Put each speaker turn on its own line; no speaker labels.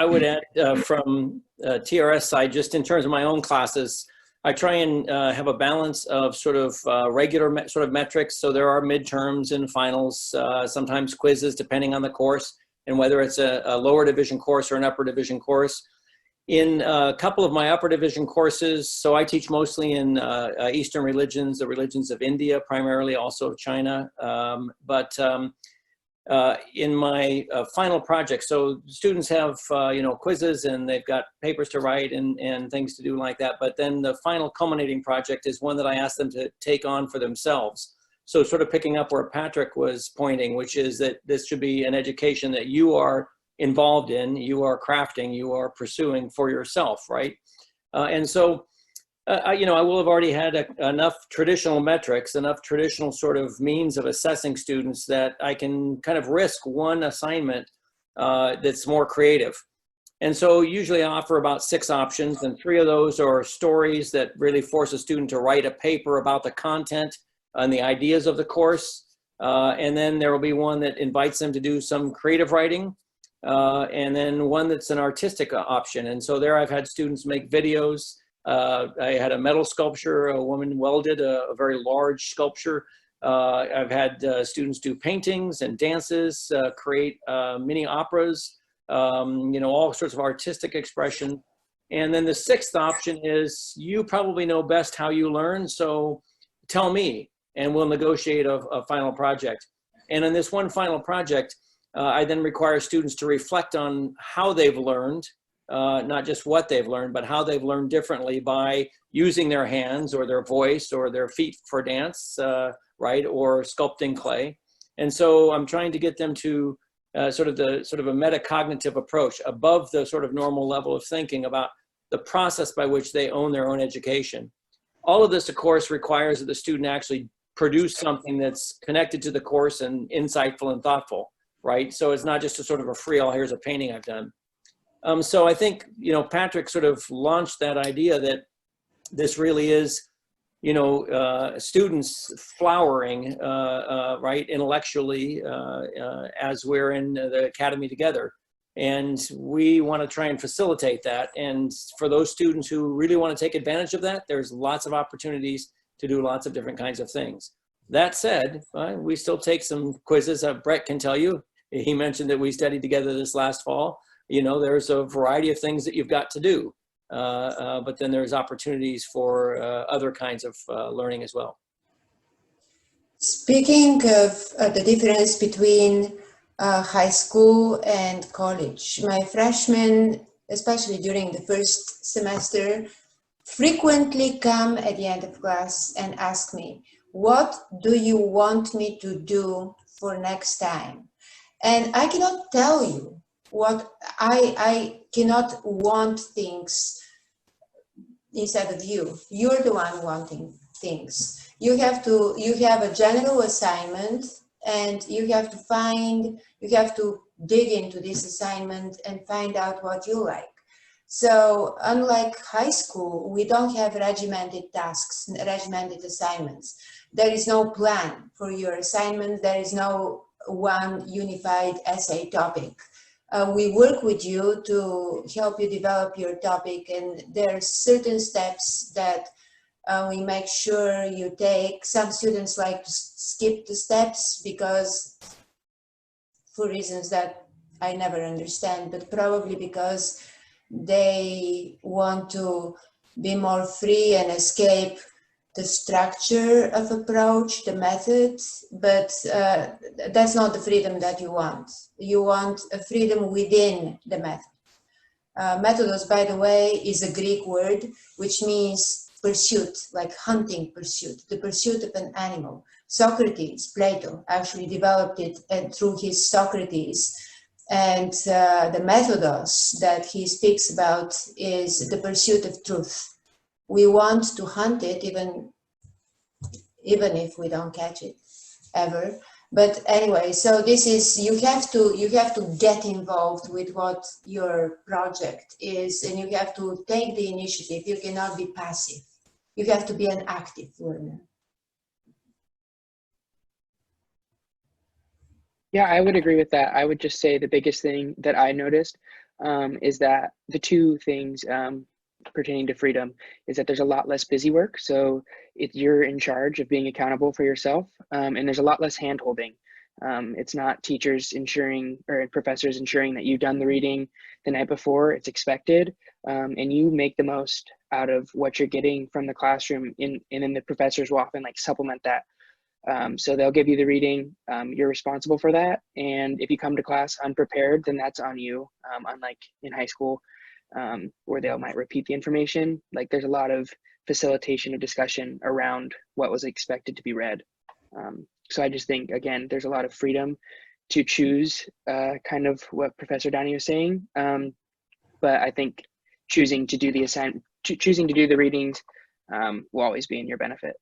I would add from TRS side, just in terms of my own classes, I try and have a balance of sort of regular sort of metrics. So there are midterms and finals, sometimes quizzes, depending on the course and whether it's a lower division course or an upper division course. In a couple of my upper division courses, so I teach mostly in Eastern religions, the religions of India, primarily also of China. In my final project, so students have quizzes and they've got papers to write and things to do like that, but then the final culminating project is one that I ask them to take on for themselves. So sort of picking up where Patrick was pointing, which is that this should be an education that you are involved in, you are crafting, you are pursuing for yourself, right? I will have already had enough traditional metrics, enough traditional sort of means of assessing students that I can kind of risk one assignment that's more creative. And so usually I offer about 6 options, and 3 of those are stories that really force a student to write a paper about the content and the ideas of the course. And then there will be one that invites them to do some creative writing. And then one that's an artistic option. And so there I've had students make videos. I had a metal sculpture, a woman welded a very large sculpture. I've had students do paintings and dances, create mini operas, all sorts of artistic expression. And then the 6th option is, you probably know best how you learn, so tell me, and we'll negotiate a final project. And in this one final project, I then require students to reflect on how they've learned, not just what they've learned, but how they've learned differently by using their hands or their voice or their feet for dance, right, or sculpting clay. And so I'm trying to get them to sort of a metacognitive approach above the sort of normal level of thinking about the process by which they own their own education. All of this, of course, requires that the student actually produce something that's connected to the course and insightful and thoughtful, right? So it's not just a sort of a free, oh, here's a painting I've done. So I think, Patrick sort of launched that idea that this really is, students flowering, right, intellectually, as we're in the academy together. And we want to try and facilitate that. And for those students who really want to take advantage of that, there's lots of opportunities to do lots of different kinds of things. That said, we still take some quizzes. Brett can tell you, he mentioned that we studied together this last fall. There's a variety of things that you've got to do, but then there's opportunities for other kinds of learning as well.
Speaking of the difference between high school and college, my freshmen, especially during the first semester, frequently come at the end of class and ask me, what do you want me to do for next time? And I cannot tell you what I cannot want things instead of you. You're the one wanting things. You have a general assignment, and you have to dig into this assignment and find out what you like. So unlike high school, we don't have regimented tasks, regimented assignments. There is no plan for your assignment. There is no one unified essay topic. We work with you to help you develop your topic, and there are certain steps that we make sure you take. Some students like to skip the steps because, for reasons that I never understand, but probably because they want to be more free and escape the structure of approach, the method, but that's not the freedom that you want. You want a freedom within the method. Methodos, by the way, is a Greek word which means pursuit, like hunting pursuit, the pursuit of an animal. Socrates, Plato, actually developed it through his Socrates. And the methodos that he speaks about is the pursuit of truth. We want to hunt it even if we don't catch it ever. But anyway, so this is, you have to get involved with what your project is, and you have to take the initiative. You cannot be passive. You have to be an active learner.
Yeah, I would agree with that. I would just say the biggest thing that I noticed is that the two things pertaining to freedom is that there's a lot less busy work. So you're in charge of being accountable for yourself, and there's a lot less hand-holding. It's not teachers ensuring or professors ensuring that you've done the reading the night before. It's expected, and you make the most out of what you're getting from the classroom, and then the professors will often like supplement that. So they'll give you the reading, you're responsible for that. And if you come to class unprepared, then that's on you, unlike in high school, where they might repeat the information. Like there's a lot of facilitation of discussion around what was expected to be read. So I just think, again, there's a lot of freedom to choose kind of what Professor Downey was saying. But I think choosing to do the readings will always be in your benefit.